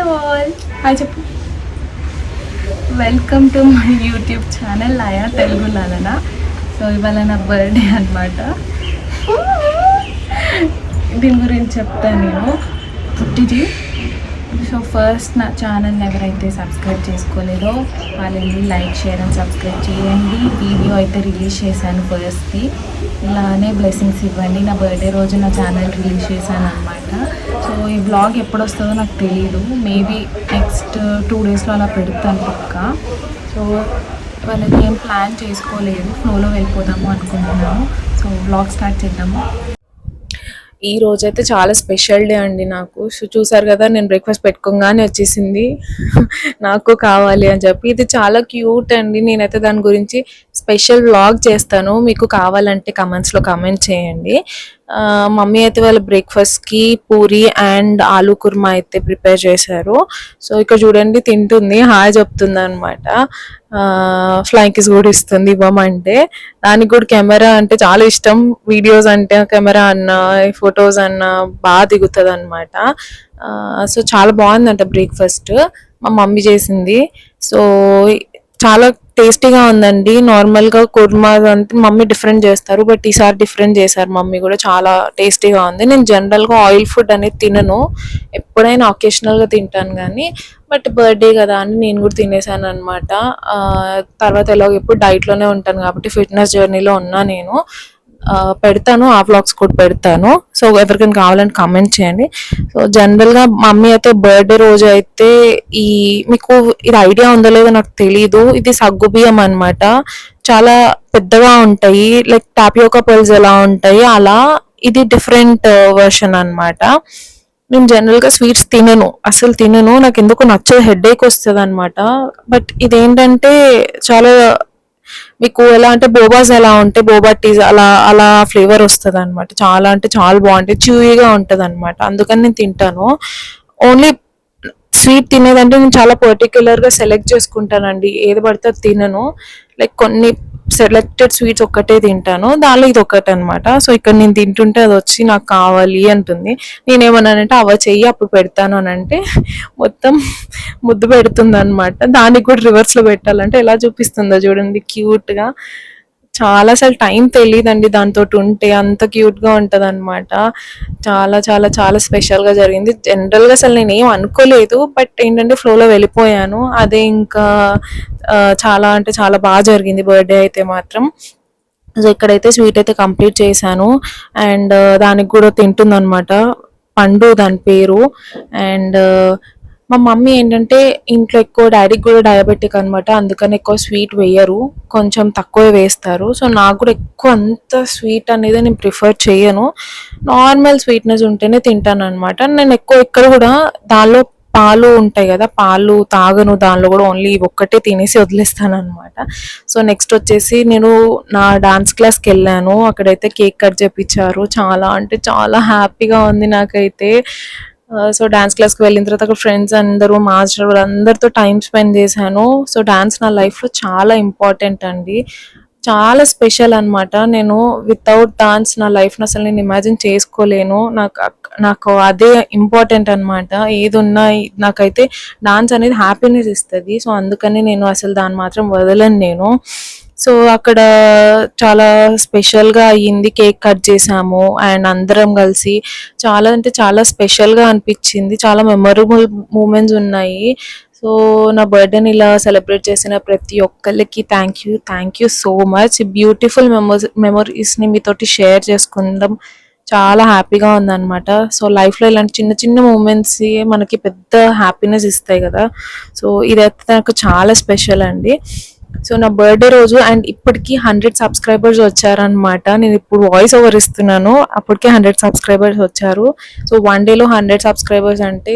Hello all, hi చెప్పు. Welcome to my YouTube channel Laya Telugu learner. So ఇవాళ నా birthday అనమాట. దీని గురించి చెప్తాను నేను పుట్టిది. సో ఫస్ట్ నా ఛానల్ని ఎవరైతే సబ్స్క్రైబ్ చేసుకోలేదో వాళ్ళని లైక్ షేర్ అండ్ సబ్స్క్రైబ్ చేయండి. వీడియో అయితే రిలీజ్ చేశాను ఫస్ట్ది. ఇలానే బ్లెస్సింగ్స్ ఇవ్వండి. నా బర్త్డే రోజు నా ఛానల్ రిలీజ్ చేశాను అనమాట. సో ఈ బ్లాగ్ ఎప్పుడు వస్తుందో నాకు తెలియదు. మేబీ నెక్స్ట్ 2 డేస్లో అలా పెడతాను పక్కా. సో వాళ్ళని ఏం ప్లాన్ చేసుకోలేదు, ఫ్లోలో వెళ్ళిపోదాము అనుకుంటున్నాము. సో బ్లాగ్ స్టార్ట్ చేద్దాము. ఈ రోజైతే చాలా స్పెషల్ డే అండి నాకు. సో చూసారు కదా, నేను బ్రేక్ఫాస్ట్ పెట్టుకోగానే వచ్చేసింది నాకు కావాలి అని చెప్పి. ఇది చాలా క్యూట్ అండి. నేనైతే దాని గురించి స్పెషల్ వ్లాగ్ చేస్తాను, మీకు కావాలంటే కమెంట్స్లో కమెంట్ చేయండి. మమ్మీ అయితే వాళ్ళ బ్రేక్ఫాస్ట్కి పూరి అండ్ ఆలూ కుర్మా అయితే ప్రిపేర్ చేశారు. సో ఇక్కడ చూడండి, తింటుంది, హాయ్ చెప్తుంది అనమాట. ఫ్లైంగ్ కిస్ కూడా ఇస్తుంది ఇవ్వమంటే. దానికి కూడా కెమెరా అంటే చాలా ఇష్టం. వీడియోస్ అంటే కెమెరా అన్న ఫొటోస్ అన్న బాగా దిగుతుంది అనమాట. సో చాలా బాగుందంట బ్రేక్ఫాస్ట్, మా మమ్మీ చేసింది. సో చాలా టేస్టీగా ఉందండి. నార్మల్గా కుర్మా అంటే మమ్మీ డిఫరెంట్ చేస్తారు, బట్ ఈసారి డిఫరెంట్ చేశారు మమ్మీ కూడా. చాలా టేస్టీగా ఉంది. నేను జనరల్గా ఆయిల్ ఫుడ్ అనేది తినను, ఎప్పుడైనా ఒకేషనల్గా తింటాను కానీ, బట్ బర్త్డే కదా అని నేను కూడా తినేసాను అనమాట. తర్వాత ఎలాగో ఎప్పుడు డైట్లోనే ఉంటాను కాబట్టి ఫిట్నెస్ జర్నీలో ఉన్నా నేను. పెడతాను, ఆ వ్లాగ్స్ కూడా పెడతాను. సో ఎవరికైనా కావాలంటే కామెంట్ చేయండి. సో జనరల్గా మమ్మీ అయితే బర్త్డే రోజు అయితే మీకు ఇది ఐడియా ఉందో లేదో నాకు తెలీదు, ఇది సగ్గుబియ్యం అనమాట. చాలా పెద్దగా ఉంటాయి, లైక్ టాపియోకా పర్ల్స్ ఎలా ఉంటాయి అలా. ఇది డిఫరెంట్ వర్షన్ అనమాట. నేను జనరల్గా స్వీట్స్ తినను, అసలు తినను, నాకు ఎందుకు నచ్చదు, హెడేక్ వస్తుంది అనమాట. బట్ ఇదేంటంటే చాలా మీకు ఎలా అంటే బోబాస్ ఎలా ఉంటాయి, బోబా టీస్ అలా అలా ఫ్లేవర్ వస్తుంది అనమాట. చాలా అంటే చాలా బాగుంటుంది, చ్యూయిగా ఉంటుంది అనమాట. అందుకని నేను తింటాను. ఓన్లీ స్వీట్ తినేదంటే నేను చాలా పర్టిక్యులర్గా సెలెక్ట్ చేసుకుంటానండి, ఏది పడితే అది తినను. లైక్ కొన్ని సెలెక్టెడ్ స్వీట్స్ ఒక్కటే తింటాను, దానిలో ఇది ఒక్కటే అనమాట. సో ఇక్కడ నేను తింటుంటే అది వచ్చి నాకు కావాలి అంటుంది. నేనేమన్నానంటే అవ చెయ్యి అప్పుడు పెడతాను అని అంటే మొత్తం ముద్దు పెడుతుంది అనమాట. దానికి కూడా రివర్స్లో పెట్టాలంటే ఎలా చూపిస్తుందో చూడండి క్యూట్గా. చాలా అసలు టైం తెలియదండి దాంతో ఉంటే, అంత క్యూట్గా ఉంటుంది అనమాట. చాలా చాలా చాలా స్పెషల్గా జరిగింది. జనరల్గా అసలు నేను ఏం అనుకోలేదు, బట్ ఏంటంటే ఫ్లోలో వెళ్ళిపోయాను. అదే ఇంకా చాలా అంటే చాలా బాగా జరిగింది బర్త్డే అయితే మాత్రం. సో ఇక్కడైతే స్వీట్ అయితే కంప్లీట్ చేశాను. అండ్ దానికి కూడా తింటుందన్నమాట, పండు దాని పేరు. అండ్ మా మమ్మీ ఏంటంటే ఇంట్లో ఎక్కువ, డాడీకి కూడా డయాబెటిక్ అనమాట, అందుకని ఎక్కువ స్వీట్ వేయరు, కొంచెం తక్కువ వేస్తారు. సో నాకు కూడా ఎక్కువ అంత స్వీట్ అనేది నేను ప్రిఫర్ చేయను, నార్మల్ స్వీట్నెస్ ఉంటేనే తింటాను అనమాట. నేను ఎక్కువ ఇక్కడ కూడా దానిలో పాలు ఉంటాయి కదా, పాలు తాగను, దానిలో కూడా ఓన్లీ ఒక్కటే తినేసి వదిలేస్తాను అనమాట. సో నెక్స్ట్ వచ్చేసి నేను నా డాన్స్ క్లాస్కి వెళ్ళాను. అక్కడైతే కేక్ కట్ చేపించారు. చాలా అంటే చాలా హ్యాపీగా ఉంది నాకైతే. సో డాన్స్ క్లాస్కి వెళ్ళిన తర్వాత అక్కడ ఫ్రెండ్స్ అందరూ, మాస్టర్ వాళ్ళందరితో టైం స్పెండ్ చేశాను. సో డాన్స్ నా లైఫ్లో చాలా ఇంపార్టెంట్ అండి, చాలా స్పెషల్ అనమాట. నేను వితౌట్ డాన్స్ నా లైఫ్ని అసలు నేను ఇమాజిన్ చేసుకోలేను. నాకు అదే ఇంపార్టెంట్ అనమాట. ఏది ఉన్నా నాకైతే డాన్స్ అనేది హ్యాపీనెస్ ఇస్తుంది. సో అందుకని నేను అసలు దాన్ని మాత్రం వదలను నేను. సో అక్కడ చాలా స్పెషల్గా అయ్యింది, కేక్ కట్ చేసాము అండ్ అందరం కలిసి. చాలా అంటే చాలా స్పెషల్గా అనిపించింది, చాలా మెమొరబుల్ మూమెంట్స్ ఉన్నాయి. సో నా బర్త్డేని ఇలా సెలబ్రేట్ చేసిన ప్రతి ఒక్కరికి thank you so much. Beautiful మెమొరీస్ని మీతోటి షేర్ చేసుకుందాం చాలా హ్యాపీగా ఉందన్నమాట. సో లైఫ్లో ఇలాంటి చిన్న చిన్న మూమెంట్స్ మనకి పెద్ద హ్యాపీనెస్ ఇస్తాయి కదా. సో ఇదైతే నాకు చాలా స్పెషల్ అండి. సో నా బర్త్డే రోజు అండ్ ఇప్పటికీ 100 సబ్స్క్రైబర్స్ వచ్చారనమాట. నేను ఇప్పుడు వాయిస్ ఓవర్ ఇస్తున్నాను, అప్పటికే 100 సబ్స్క్రైబర్స్ వచ్చారు. సో 1 డేలో 100 సబ్స్క్రైబర్స్ అంటే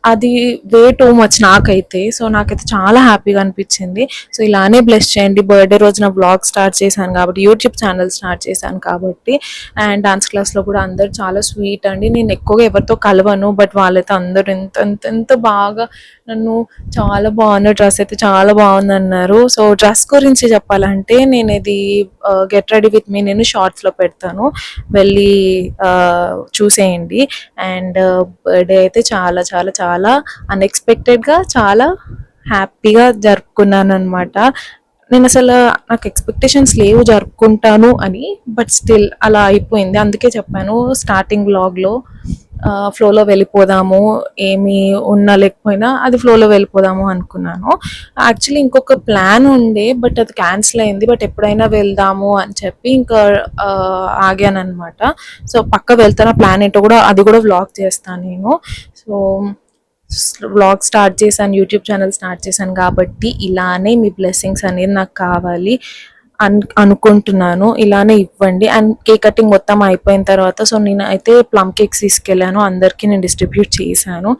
అది వే టూ మచ్ నాకైతే. సో నాకైతే చాలా హ్యాపీగా అనిపించింది. సో ఇలానే బ్లెస్ చేయండి. బర్త్డే రోజు నా బ్లాగ్ స్టార్ట్ చేశాను కాబట్టి, యూట్యూబ్ ఛానల్ స్టార్ట్ చేశాను కాబట్టి. అండ్ డాన్స్ క్లాస్లో కూడా అందరు చాలా స్వీట్ అండి. నేను ఎక్కువగా ఎవరితో కలవను, బట్ వాళ్ళైతే అందరూ ఎంత ఎంత ఎంత బాగా నన్ను, చాలా బాగుంది డ్రెస్ అయితే చాలా బాగుంది అన్నారు. సో డ్రెస్ గురించి చెప్పాలంటే నేను ఇది గెట్ రెడీ విత్ మీ నేను షార్ట్స్లో పెడతాను, వెళ్ళి చూసేయండి. అండ్ బర్త్డే అయితే చాలా చాలా చాలా చాలా అన్ఎక్స్పెక్టెడ్గా చాలా హ్యాపీగా జరుపుకున్నాను అనమాట. నేను అసలు నాకు ఎక్స్పెక్టేషన్స్ లేవు జరుపుకుంటాను అని, బట్ స్టిల్ అలా అయిపోయింది. అందుకే చెప్పాను స్టార్టింగ్ వ్లాగ్లో ఫ్లోలో వెళ్ళిపోదాము, ఏమి ఉన్నా లేకపోయినా అది ఫ్లోలో వెళ్ళిపోదాము అనుకున్నాను. యాక్చువల్లీ ఇంకొక ప్లాన్ ఉండే, బట్ అది క్యాన్సిల్ అయింది. బట్ ఎప్పుడైనా వెళ్దాము అని చెప్పి ఇంకా ఆగాను అనమాట. సో పక్క వెళ్తాను, ప్లాన్ ఏంటో కూడా అది కూడా వ్లాగ్ చేస్తాను నేను. సో వ్లాగ్ స్టార్ట్ చేశాను, యూట్యూబ్ ఛానల్ స్టార్ట్ చేశాను కాబట్టి ఇలానే మీ బ్లెస్సింగ్స్ అనేది నాకు కావాలి అనుకుంటున్నాను. ఇలానే ఇవ్వండి. అండ్ కేక్ కటింగ్ మొత్తం అయిపోయిన తర్వాత సో నేను అయితే ప్లమ్ కేక్స్ తీసుకెళ్ళాను, అందరికీ నేను డిస్ట్రిబ్యూట్ చేశాను.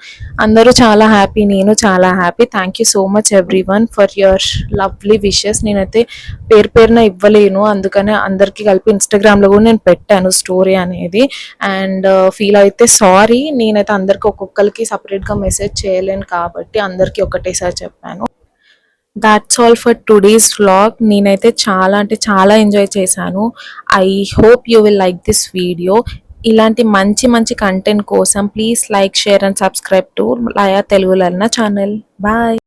అందరూ చాలా హ్యాపీ, నేను చాలా happy. Thank you so much everyone for your lovely wishes. నేనైతే పేరు పేరున ఇవ్వలేను, అందుకనే అందరికీ కలిపి ఇన్స్టాగ్రామ్లో కూడా నేను పెట్టాను స్టోరీ అనేది. అండ్ ఫీల్ అయితే సారీ, నేనైతే అందరికి ఒక్కొక్కరికి సపరేట్గా మెసేజ్ చేయలేను కాబట్టి అందరికీ ఒకటేసారి చెప్పాను. That's all for today's vlog. నేనైతే చాలా అంటే చాలా ఎంజాయ్ చేశాను. I hope you will like this video. ఇలాంటి మంచి మంచి కంటెంట్ కోసం please like, share and subscribe to Laya Telugu learner channel. Bye.